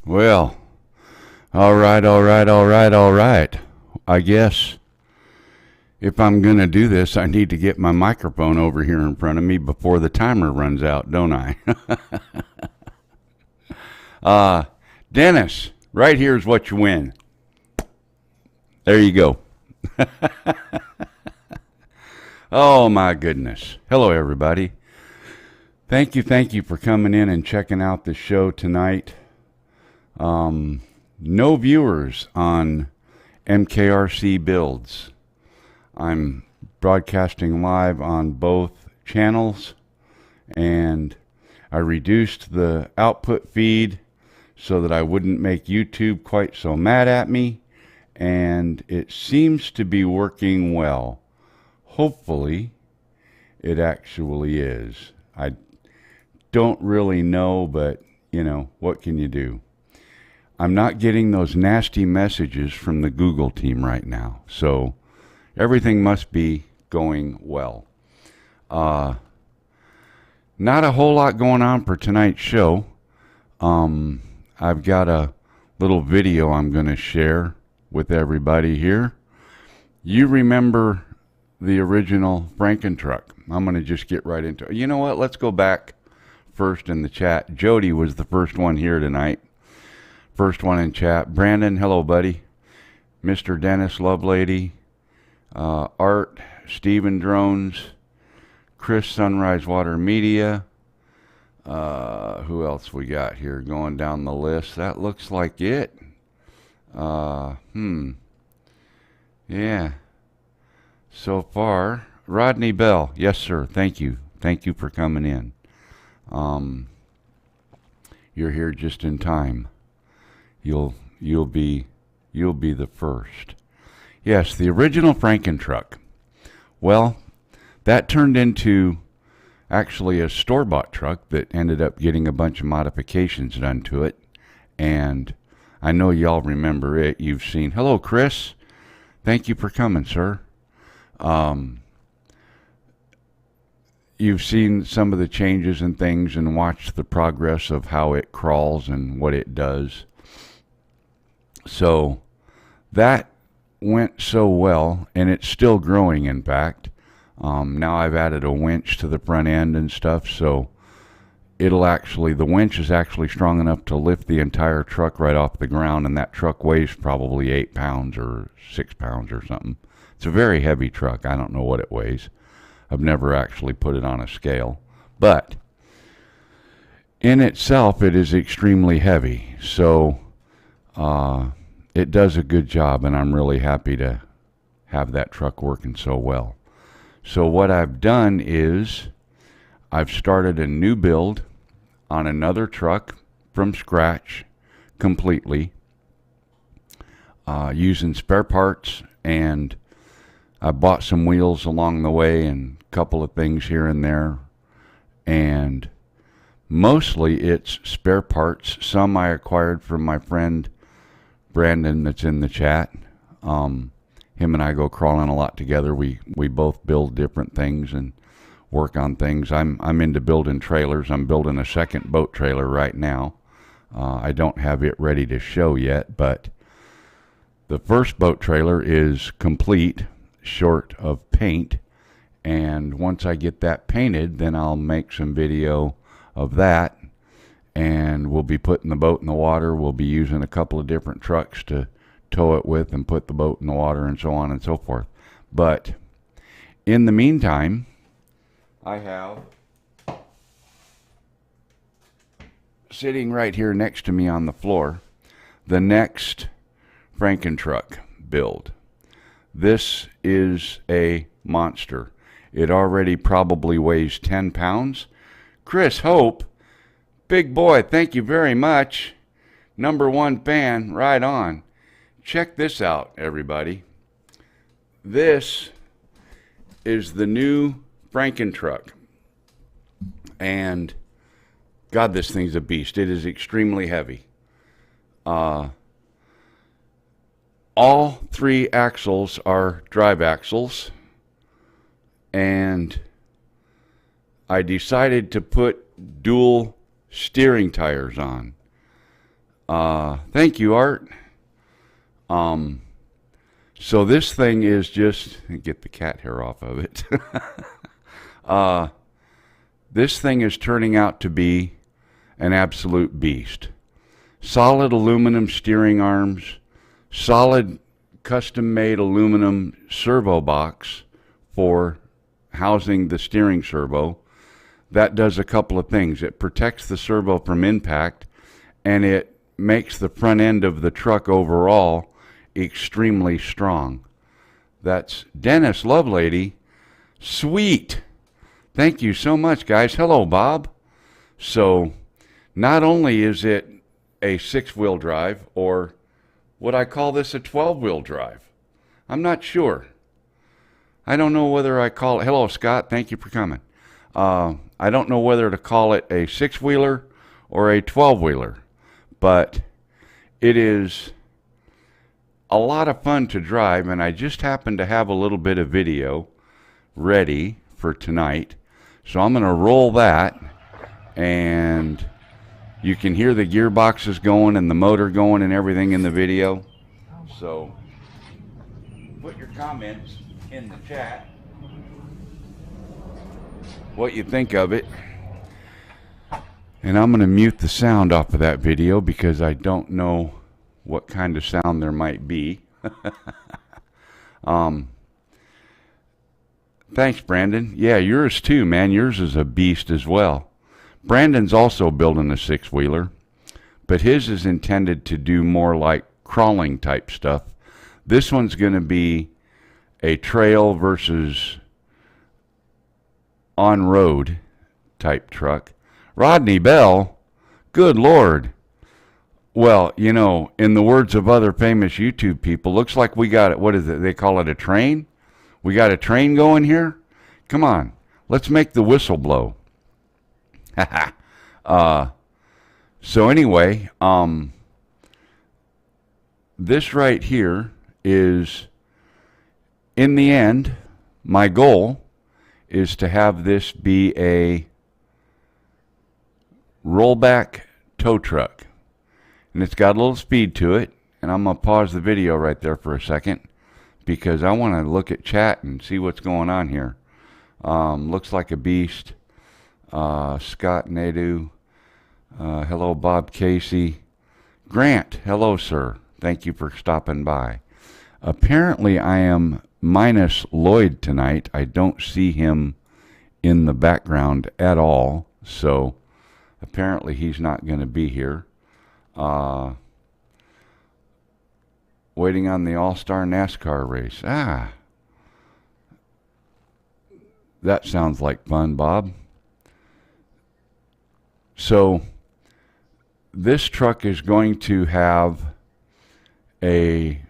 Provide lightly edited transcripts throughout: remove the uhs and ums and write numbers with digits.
Well, all right. I guess if I'm going to do this, I need to get my microphone over here in front of me before the timer runs out, don't I? Dennis, right here is what you win. There you go. Oh, my goodness. Hello, everybody. Thank you for coming in and checking out the show tonight. No viewers on MKRC Builds. I'm broadcasting live on both channels, and I reduced the output feed so that I wouldn't make YouTube quite so mad at me, and it seems to be working well. Hopefully, it actually is. I don't really know, but, you know, what can you do? I'm not getting those nasty messages from the Google team right now, so everything must be going well. Not a whole lot going on for tonight's show. I've got a little video I'm going to share with everybody here. You remember the original FRANKENTRUCK. I'm going to just get right into it. You know what? Let's go back first in the chat. Jody was the first one here tonight. First one in chat. Brandon, hello, buddy. Mr. Dennis, Lovelady. Art, Steven Drones, Chris, Sunrise Water Media. Who else we got here going down the list? That looks like it. Yeah. So far, Rodney Bell. Yes, sir. Thank you. Thank you for coming in. You're here just in time. You'll be the first. Yes, the original FRANKENTRUCK. Well, that turned into actually a store-bought truck that ended up getting a bunch of modifications done to it. And I know y'all remember it. You've seen. Hello, Chris. Thank you for coming, sir. You've seen some of the changes and things and watched the progress of how it crawls and what it does. So that went so well, and it's still growing, in fact. Now I've added a winch to the front end and stuff, so the winch is actually strong enough to lift the entire truck right off the ground, and that truck weighs probably 8 pounds or 6 pounds or something. It's a very heavy truck. I don't know what it weighs. I've never actually put it on a scale, but in itself it is extremely heavy, so it does a good job, and I'm really happy to have that truck working so well. So what I've done is I've started a new build on another truck from scratch completely, using spare parts, and I bought some wheels along the way and a couple of things here and there, and mostly it's spare parts. Some I acquired from my friend Brandon that's in the chat. Him and I go crawling a lot together. We both build different things and work on things. I'm into building trailers. I'm building a second boat trailer right now. I don't have it ready to show yet, but the first boat trailer is complete, short of paint, and once I get that painted, then I'll make some video of that, and we'll be putting the boat in the water. We'll be using a couple of different trucks to tow it with and put the boat in the water and so on and so forth. But in the meantime, I have sitting right here next to me on the floor the next FRANKENTRUCK build. This is a monster. It already probably weighs 10 pounds. Chris Hope, big boy, thank you very much. #1 fan, right on. Check this out, everybody. This is the new FRANKENTRUCK. And God, this thing's a beast. It is extremely heavy. All 3 axles are drive axles, and I decided to put dual steering tires on. Thank you, Art. So this thing is just, get the cat hair off of it. This thing is turning out to be an absolute beast. Solid aluminum steering arms, solid custom-made aluminum servo box for housing the steering servo. That does a couple of things. It protects the servo from impact, and it makes the front end of the truck overall extremely strong. That's Dennis Lovelady. Sweet. Thank you so much, guys. Hello, Bob. So not only is it a 6-wheel drive, or would I call this a 12-wheel drive? I'm not sure. I don't know whether I call it, hello, Scott, thank you for coming. I don't know whether to call it a 6-wheeler or a 12-wheeler, but it is a lot of fun to drive, and I just happen to have a little bit of video ready for tonight. So I'm going to roll that, and you can hear the gearboxes going and the motor going and everything in the video. So put your comments in the chat, what you think of it. And I'm going to mute the sound off of that video because I don't know what kind of sound there might be. Thanks, Brandon. Yeah, yours too, man. Yours is a beast as well. Brandon's also building a 6-wheeler, but his is intended to do more like crawling type stuff. This one's going to be a trail versus on-road type truck. Rodney Bell, good Lord. Well, you know, in the words of other famous YouTube people, looks like we got it. What is it? They call it a train? We got a train going here? Come on, let's make the whistle blow. So anyway, this right here is, in the end, my goal is to have this be a rollback tow truck. And it's got a little speed to it. And I'm going to pause the video right there for a second because I want to look at chat and see what's going on here. Looks like a beast. Scott Nadu. Hello, Bob Casey. Grant, hello, sir. Thank you for stopping by. Apparently, I am minus Lloyd tonight. I don't see him in the background at all. So apparently he's not going to be here. Waiting on the All-Star NASCAR race. That sounds like fun, Bob. So this truck is going to have a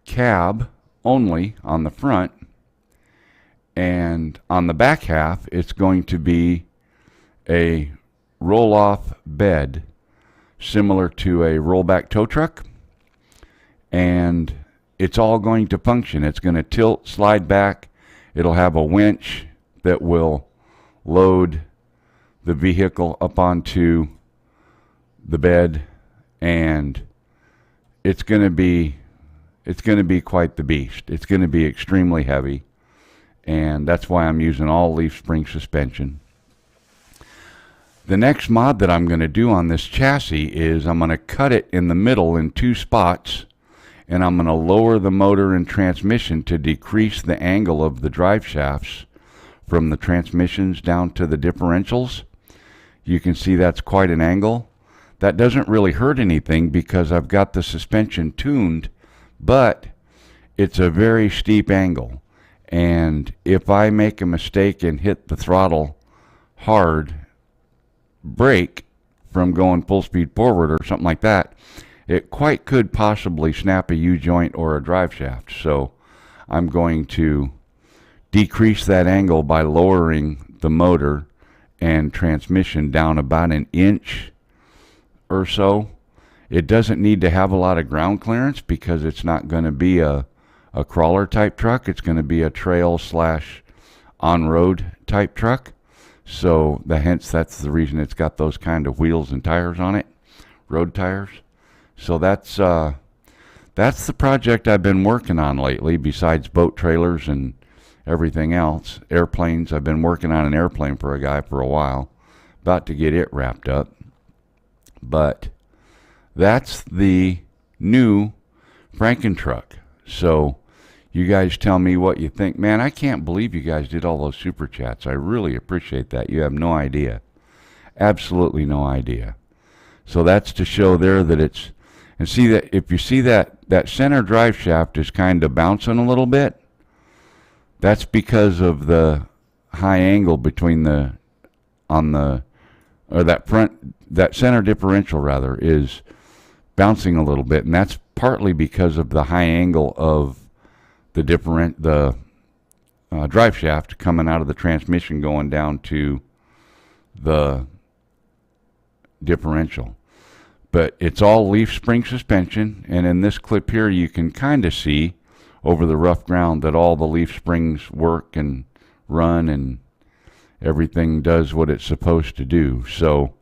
cab only on the front, and on the back half it's going to be a roll-off bed similar to a rollback tow truck, and it's all going to function. It's going to tilt, slide back. It'll have a winch that will load the vehicle up onto the bed, and it's going to be quite the beast. It's going to be extremely heavy, and that's why I'm using all leaf spring suspension. The next mod that I'm going to do on this chassis is I'm going to cut it in the middle in 2 spots, and I'm going to lower the motor and transmission to decrease the angle of the drive shafts from the transmissions down to the differentials. You can see that's quite an angle. That doesn't really hurt anything because I've got the suspension tuned, but it's a very steep angle. And if I make a mistake and hit the throttle hard, brake from going full speed forward or something like that, it quite could possibly snap a U-joint or a drive shaft. So I'm going to decrease that angle by lowering the motor and transmission down about 1 inch or so. It doesn't need to have a lot of ground clearance because it's not going to be a crawler type truck. It's going to be a trail / on-road type truck. So hence that's the reason it's got those kind of wheels and tires on it, road tires. So that's the project I've been working on lately, besides boat trailers and everything else. Airplanes, I've been working on an airplane for a guy for a while, about to get it wrapped up. But that's the new FRANKENTRUCK. So you guys tell me what you think. Man, I can't believe you guys did all those super chats. I really appreciate that. You have no idea. Absolutely no idea. So that's to show there that it's, and see that if you see that center drive shaft is kind of bouncing a little bit, that's because of the high angle between the, or that center differential rather, is bouncing a little bit, and that's partly because of the high angle of the drive shaft coming out of the transmission going down to the differential. But it's all leaf spring suspension, and in this clip here you can kind of see over the rough ground that all the leaf springs work and run and everything does what it's supposed to do. So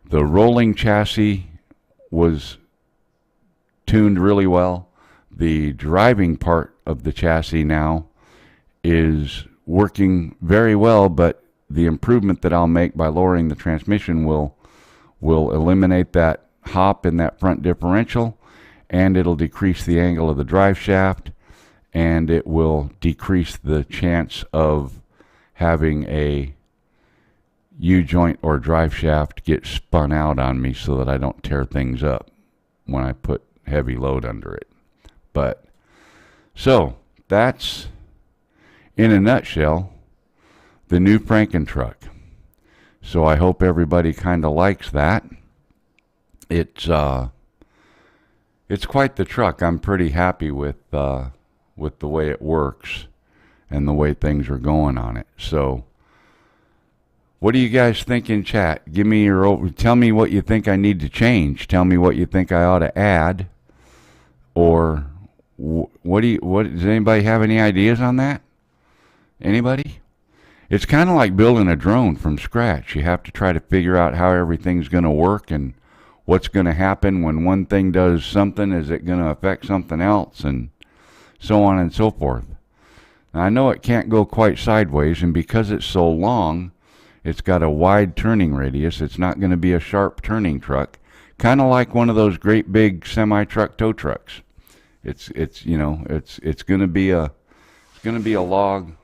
the rolling chassis was tuned really well. The driving part of the chassis now is working very well, but the improvement that I'll make by lowering the transmission will eliminate that hop in that front differential, and it'll decrease the angle of the drive shaft, and it will decrease the chance of having a U-joint or drive shaft get spun out on me so that I don't tear things up when I put heavy load under it. But so that's, in a nutshell, the new FRANKENTRUCK. So I hope everybody kind of likes that. It's quite the truck. I'm pretty happy with the way it works and the way things are going on it. So what do you guys think in chat? Give me tell me what you think I need to change. Tell me what you think I ought to add. Or what does anybody have any ideas on that? Anybody? It's kind of like building a drone from scratch. You have to try to figure out how everything's going to work and what's going to happen when one thing does something. Is it going to affect something else? And so on and so forth. Now, I know it can't go quite sideways, and because it's so long, it's got a wide turning radius. It's not going to be a sharp turning truck, kind of like one of those great big semi-truck tow trucks. It's going to be a long,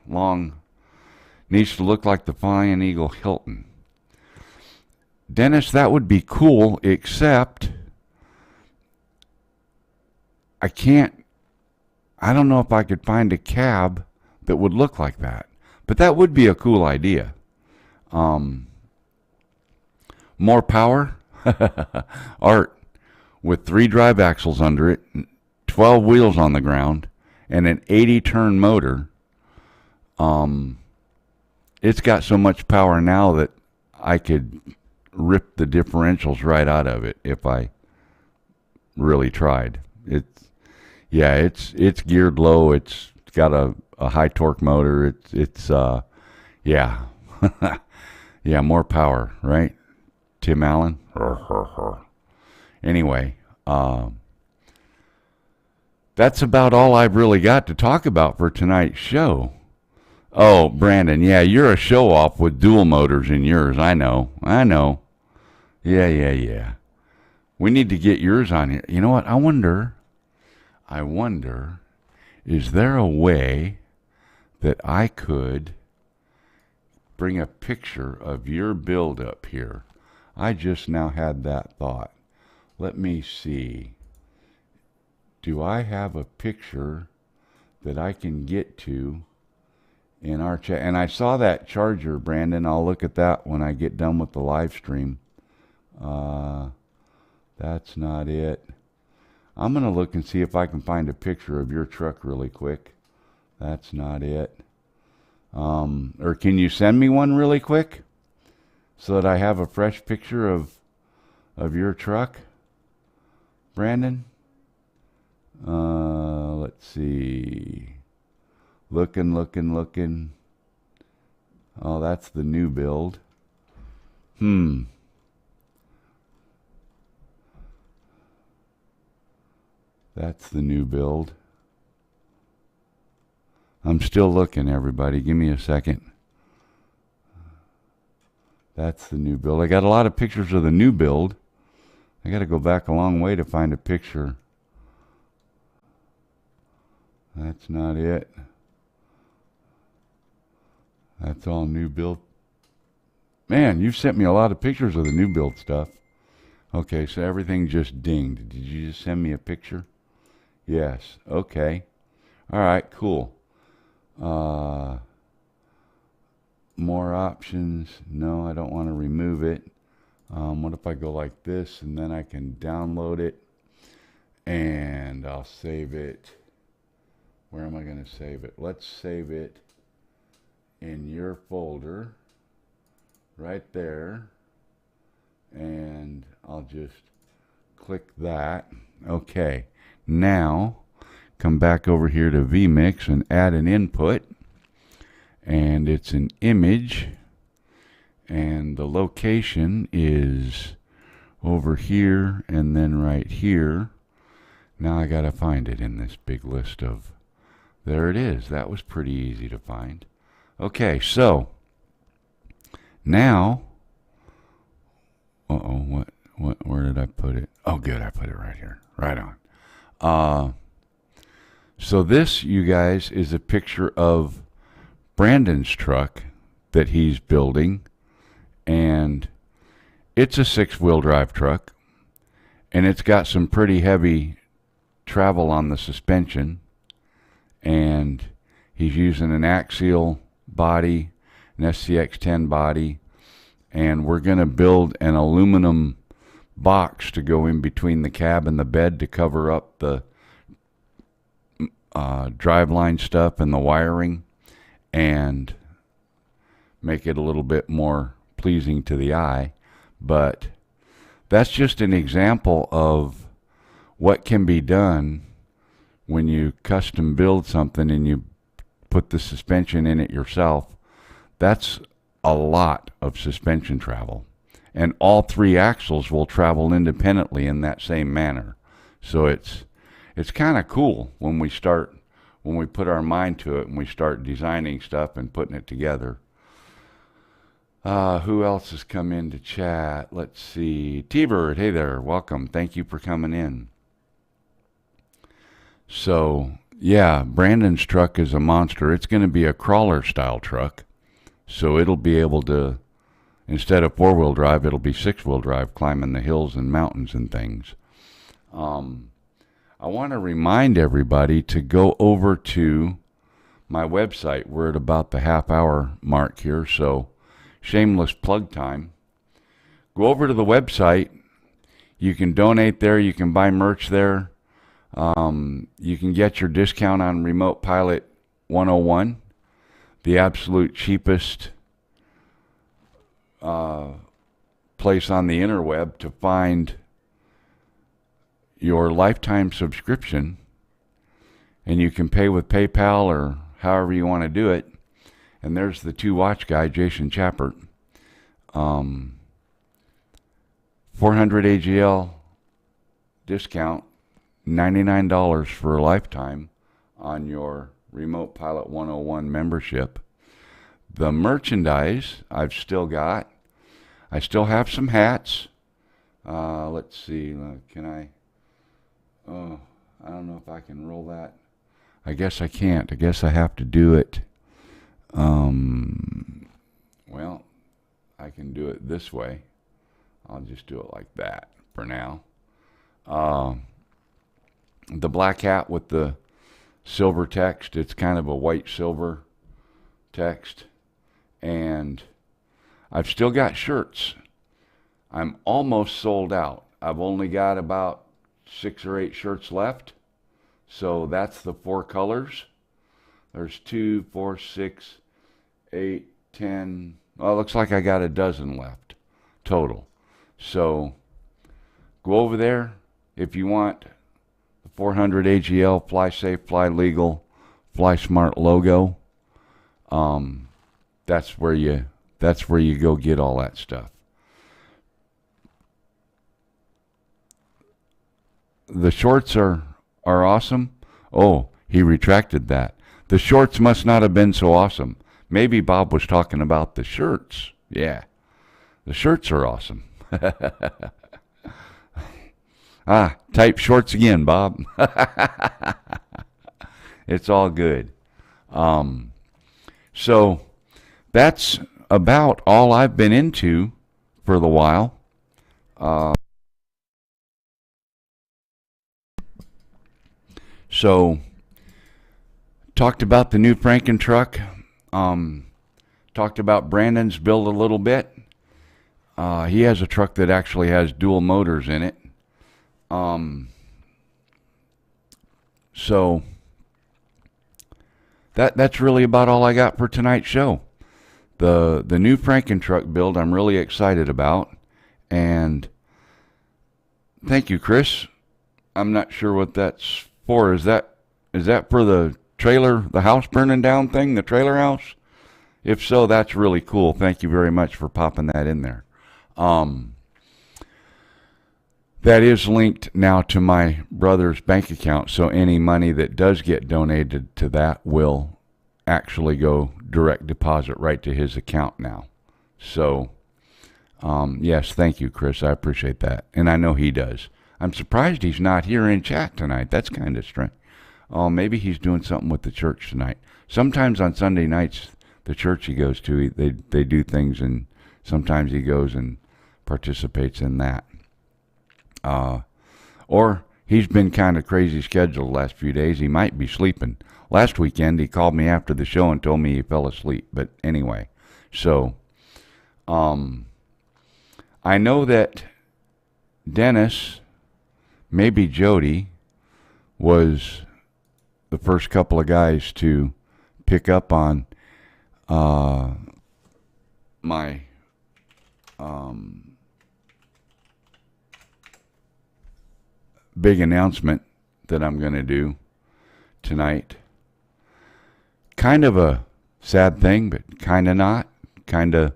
needs to look like the Flying Eagle Hilton. Dennis, that would be cool, except I don't know if I could find a cab that would look like that. But that would be a cool idea. More power? Art, with 3 drive axles under it, 12 wheels on the ground, and an 80-turn motor. It's got so much power now that I could rip the differentials right out of it if I really tried. It's geared low. It's got a high torque motor. Yeah, more power, right? Tim Allen. Anyway, that's about all I've really got to talk about for tonight's show. Oh, Brandon, yeah, you're a show-off with dual motors in yours. I know. Yeah. We need to get yours on here. You know what? I wonder, is there a way that I could bring a picture of your build up here? I just now had that thought. Let me see. Do I have a picture that I can get to in our chat? And I saw that charger, Brandon. I'll look at that when I get done with the live stream. That's not it. I'm going to look and see if I can find a picture of your truck really quick. That's not it. Or can you send me one really quick so that I have a fresh picture of your truck, Brandon? Let's see. Looking. Oh, that's the new build. That's the new build. I'm still looking, everybody. Give me a second. That's the new build. I got a lot of pictures of the new build. I got to go back a long way to find a picture. That's not it. That's all new build. Man, you've sent me a lot of pictures of the new build stuff. Okay, so everything just dinged. Did you just send me a picture? Yes. Okay. All right, cool. More options. No, I don't want to remove it. What if I go like this and then I can download it and I'll save it. Where am I going to save it? Let's save it in your folder right there, and I'll just click that. Okay, now come back over here to vMix and add an input, and it's an image, and the location is over here and then right here. Now I gotta find it in this big list of, there it is. That was pretty easy to find. Okay, so now, where did I put it? Oh, good, I put it right here, right on. So this, you guys, is a picture of Brandon's truck that he's building, and it's a 6-wheel drive truck, and it's got some pretty heavy travel on the suspension, and he's using an axial body, an SCX-10 body, and we're going to build an aluminum box to go in between the cab and the bed to cover up the driveline stuff and the wiring and make it a little bit more pleasing to the eye. But that's just an example of what can be done when you custom build something and you put the suspension in it yourself. That's a lot of suspension travel, and all 3 axles will travel independently in that same manner. So it's kind of cool when we put our mind to it and we start designing stuff and putting it together. Who else has come in to chat? Let's see. T-Bird, hey there, welcome. Thank you for coming in. So, yeah, Brandon's truck is a monster. It's going to be a crawler style truck. So it'll be able to, instead of 4-wheel drive, it'll be 6-wheel drive, climbing the hills and mountains and things. I want to remind everybody to go over to my website. We're at about the half-hour mark here, so shameless plug time. Go over to the website. You can donate there. You can buy merch there. You can get your discount on Remote Pilot 101, the absolute cheapest place on the interweb to find your lifetime subscription, and you can pay with PayPal or however you want to do it. And there's the 2-watch guy, Jason Chappert. 400 AGL discount, $99 for a lifetime on your Remote Pilot 101 membership. The merchandise I've still got. I still have some hats. Let's see. Can I? Oh, I don't know if I can roll that. I guess I can't. I guess I have to do it. Well, I can do it this way. I'll just do it like that for now. The black hat with the silver text, it's kind of a white silver text. And I've still got shirts. I'm almost sold out. I've only got about 6 or 8 shirts left. So that's the 4 colors. There's 2, 4, 6, 8, 10. Well, it looks like I got a dozen left total. So go over there if you want the 400 AGL Fly Safe, Fly Legal, Fly Smart logo. That's where you go get all that stuff. The shorts are are awesome. Oh, he retracted that. The shorts must not have been so awesome. Maybe Bob was talking about the shirts. Yeah, the shirts are awesome. Type shorts again, Bob. It's all good. So that's about all I've been into for the while. So talked about the new FRANKENTRUCK. Talked about Brandon's build a little bit. He has a truck that actually has dual motors in it. So that's really about all I got for tonight's show. The new FRANKENTRUCK build I'm really excited about, and thank you, Chris. I'm not sure what that's for. Is that for the trailer, the house burning down thing, the trailer house? If so, that's really cool. Thank you very much for popping that in there. That is linked now to my brother's bank account, so any money that does get donated to that will actually go direct deposit right to his account now. So, yes, thank you, Chris. I appreciate that. And I know he does. I'm surprised he's not here in chat tonight. That's kind of strange. Oh, maybe he's doing something with the church tonight. Sometimes on Sunday nights, the church he goes to, they do things, and sometimes he goes and participates in that. Or he's been kind of crazy scheduled the last few days. He might be sleeping. Last weekend, he called me after the show and told me he fell asleep. But anyway, so I know that Dennis, maybe Jody, was the first couple of guys to pick up on my big announcement that I'm going to do tonight. Kind of a sad thing, but kind of not. Kind of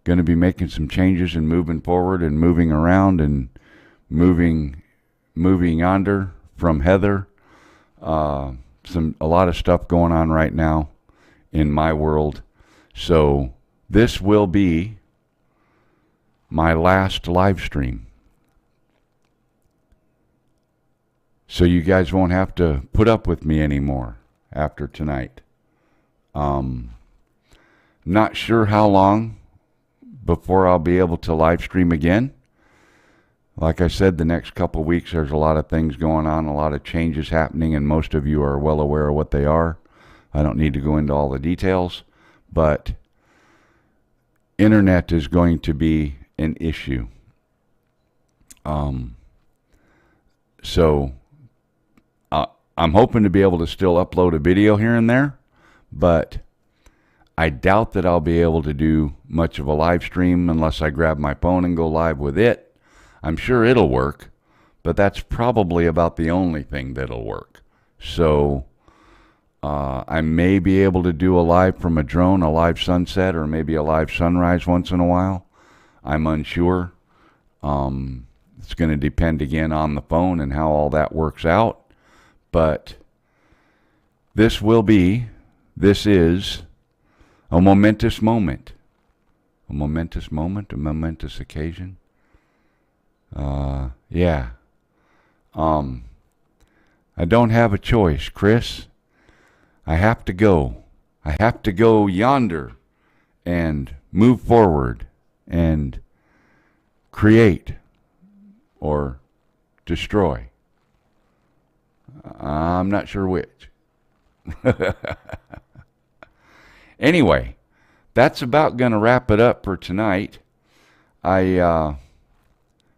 going to be making some changes and moving forward and moving around and moving yonder from Heather. A lot of stuff going on right now in my world. So this will be my last live stream. So you guys won't have to put up with me anymore after tonight. Not sure how long before I'll be able to live stream again. Like I said, the next couple of weeks there's a lot of things going on, a lot of changes happening, and most of you are well aware of what they are. I don't need to go into all the details, but internet is going to be an issue. So I'm hoping to be able to still upload a video here and there, but I doubt that I'll be able to do much of a live stream unless I grab my phone and go live with it. I'm sure it'll work, but that's probably about the only thing that'll work. So I may be able to do a live from a drone, a live sunset, or maybe a live sunrise once in a while. I'm unsure. It's going to depend again on the phone and how all that works out. But this is a momentous moment. A momentous moment, a momentous occasion. Yeah. I don't have a choice, Chris. I have to go. I have to go yonder and move forward and create or destroy. I'm not sure which. Anyway, that's about going to wrap it up for tonight. I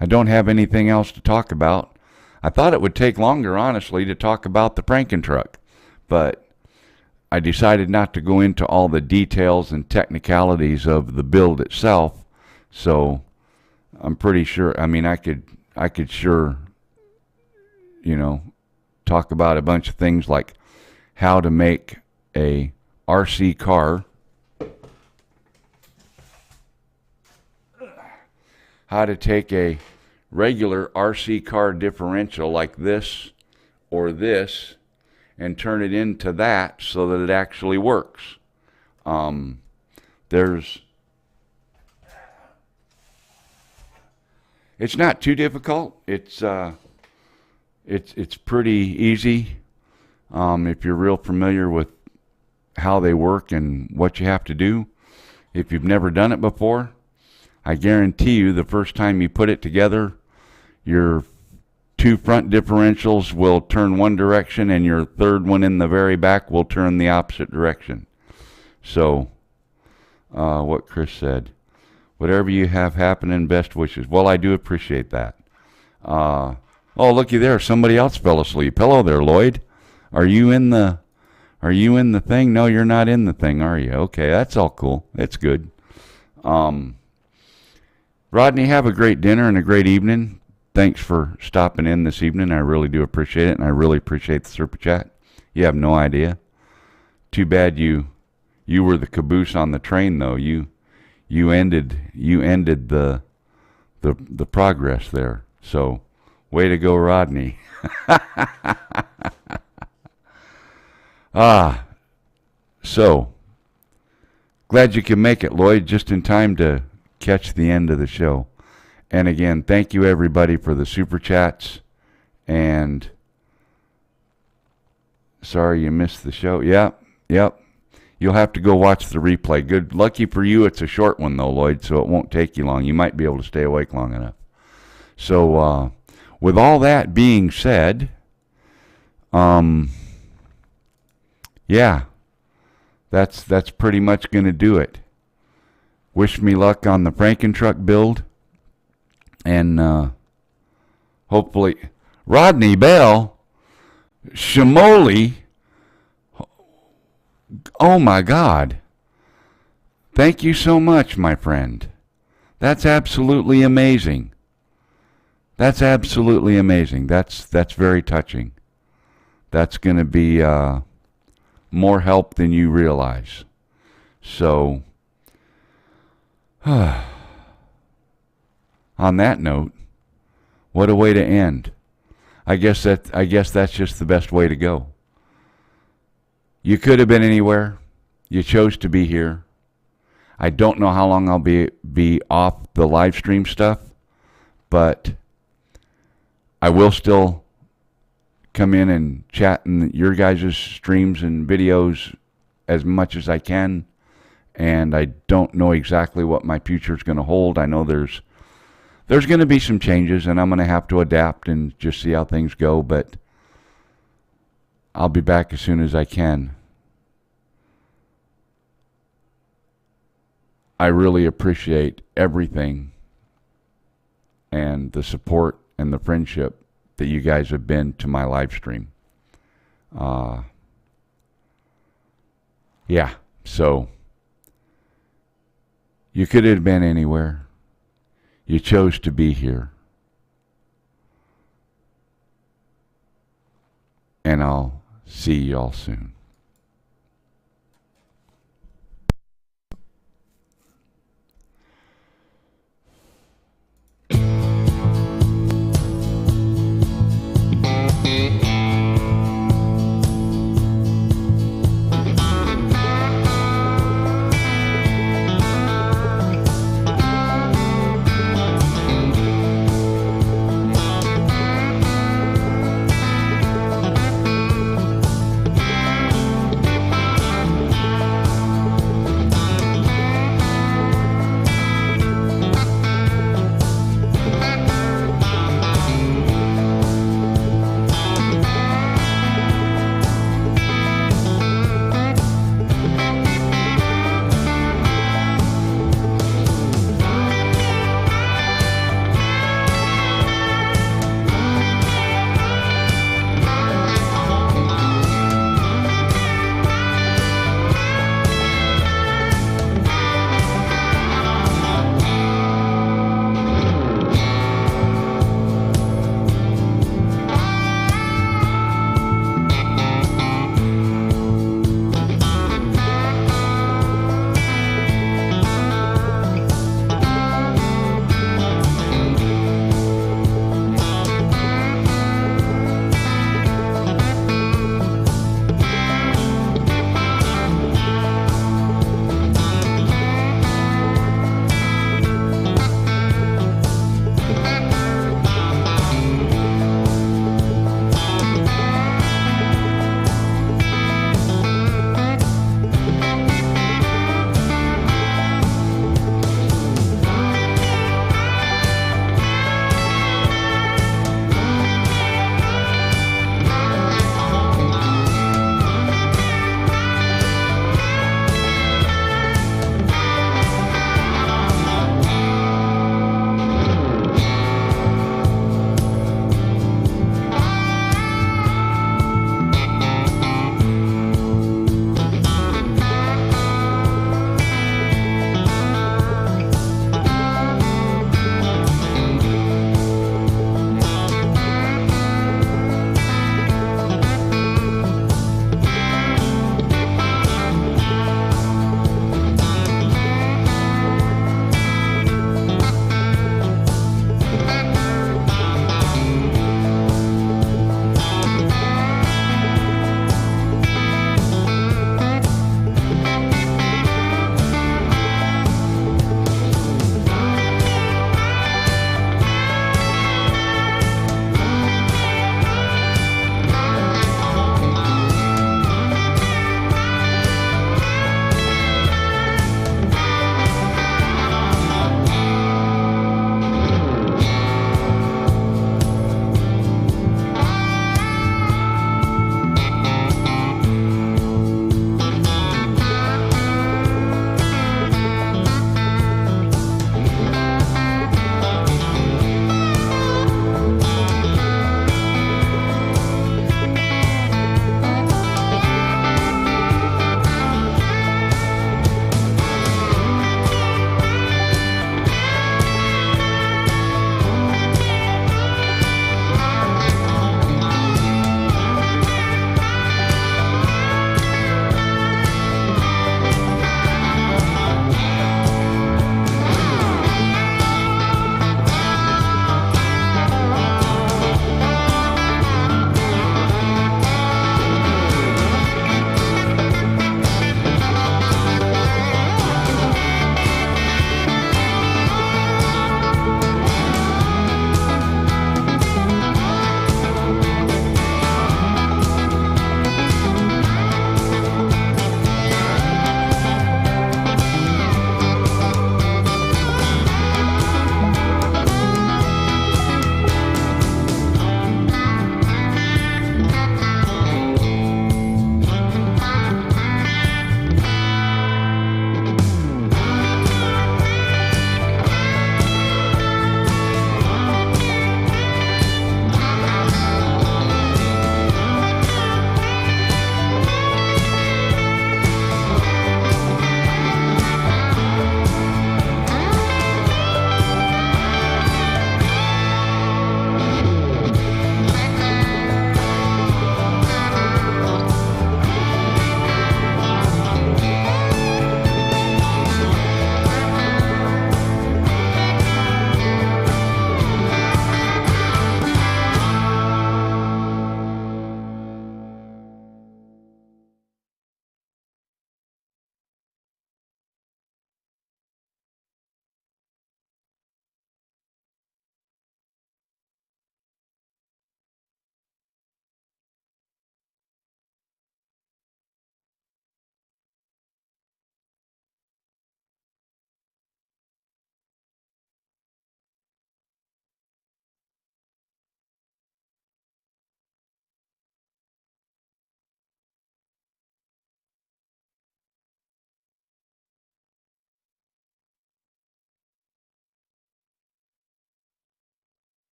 don't have anything else to talk about. I thought it would take longer, honestly, to talk about the FRANKENTRUCK, but I decided not to go into all the details and technicalities of the build itself. So I'm pretty sure. I mean, I could sure, talk about a bunch of things like how to make a RC car, how to take a regular RC car differential like this or this and turn it into that so that it actually works. It's not too difficult. It's pretty easy if you're real familiar with how they work and what you have to do. If you've never done it before, I guarantee you the first time you put it together, your two front differentials will turn one direction and your third one in the very back will turn the opposite direction. So, what Chris said, whatever you have happening, best wishes. Well, I do appreciate that. Oh, looky there, somebody else fell asleep. Hello there, Lloyd. Are you in the thing? No, you're not in the thing, are you? Okay, that's all cool. It's good. Rodney, have a great dinner and a great evening. Thanks for stopping in this evening. I really do appreciate it, and I really appreciate the super chat. You have no idea. Too bad you were the caboose on the train, though. You ended the progress there. So, way to go, Rodney. So glad you can make it, Lloyd, just in time to catch the end of the show. And again, thank you everybody for the super chats. And sorry you missed the show. Yep. You'll have to go watch the replay. Good, lucky for you, it's a short one though, Lloyd, so it won't take you long. You might be able to stay awake long enough. So, with all that being said, yeah, that's pretty much going to do it. Wish me luck on the FRANKENTRUCK build. And hopefully, Rodney Bell, Shamoli, oh my God. Thank you so much, my friend. That's absolutely amazing. That's absolutely amazing. That's very touching. That's going to be more help than you realize. So, on that note, what a way to end. I guess that's just the best way to go. You could have been anywhere. You chose to be here. I don't know how long I'll be off the live stream stuff, but I will still come in and chat in your guys' streams and videos as much as I can. And I don't know exactly what my future is going to hold. I know there's going to be some changes, and I'm going to have to adapt and just see how things go. But I'll be back as soon as I can. I really appreciate everything and the support and the friendship that you guys have been to my live stream. Yeah, so you could have been anywhere. You chose to be here. And I'll see y'all soon.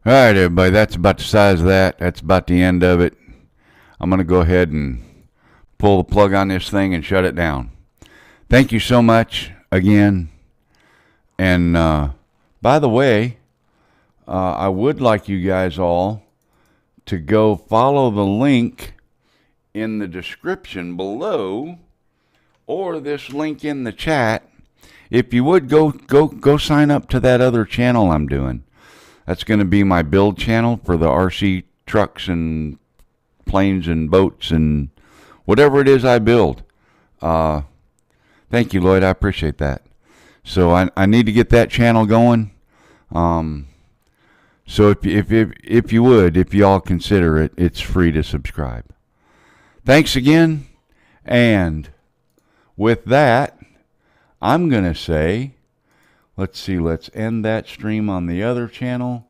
All right, everybody, that's about the size of that. That's about the end of it. I'm going to go ahead and pull the plug on this thing and shut it down. Thank you so much again. And by the way, I would like you guys all to go follow the link in the description below, or this link in the chat. If you would go sign up to that other channel I'm doing. That's going to be my build channel for the RC trucks and planes and boats and whatever it is I build. Thank you, Lloyd. I appreciate that. So I need to get that channel going. So if you would, if you all consider it, it's free to subscribe. Thanks again. And with that, I'm going to say, let's end that stream on the other channel.